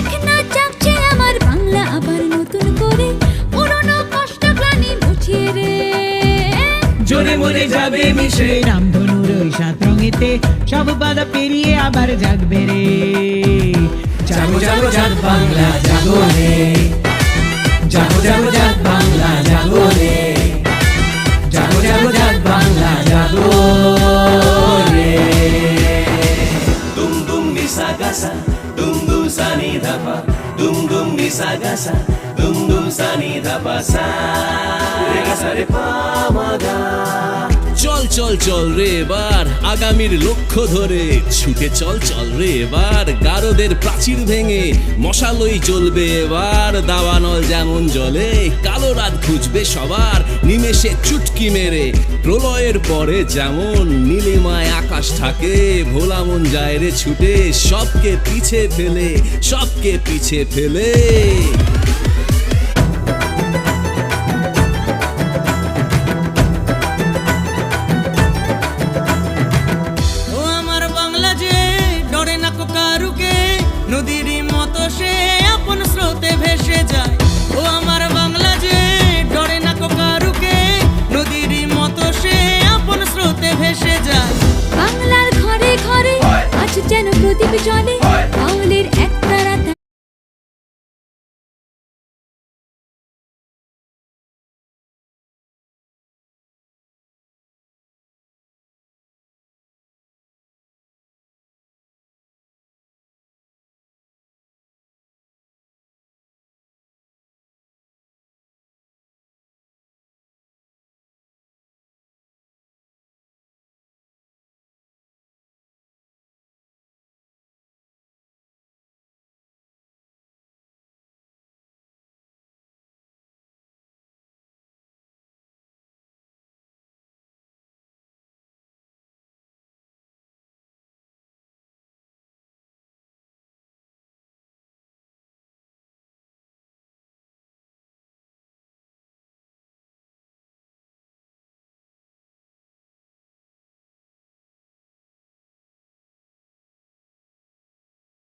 দেখ না জাগছে আমার বাংলা আবার নতুন করে, পুরনো কষ্ট গ্লানি মুছিয়ে রে। জোরে মরে যাবে মিশে রামধনুর ওই 7 রঙেতে, সব বাধা পেরিয়ে আবার জাগবে রে। জাগো জাগো জাগ বাংলা জাগো রে, জাগো জাগো জাগ বাংলা জাগো রে, জাগো জাগো জাগ বাংলা জাগো রে। দুম দুম নিসা গাসা, দুম দুম সানি ধাপা, দুম দুম নিসা গাসা, দুম দুম সানি ধাপা সা রে গা সা রে পা মা গা। চল চল চল রে এবার আগামীর লক্ষ্য ধরে, ছুটে চল চল রে এবার গারদের প্রাচীর ভেঙে, মশালই চলবে এবার দাবানল যেমন জলে, কালো রাত খুঁজবে সবার নিমেষে চুটকি মেরে, প্রলয়ের পরে যেমন নীলিমায় আকাশ থাকে, ভোলা মন যায় রে ছুটে সবকে পিছে ফেলে, সবকে পিছে ফেলে। নদীর মতো সে আপন স্রোতে ভেসে যায়, ও আমার বাংলা যে ডরে না কারুকে, নদীর মতো সে আপন স্রোতে ভেসে যায়। বাংলার ঘরে ঘরে আজ যেন প্রদীপ জ্বলে,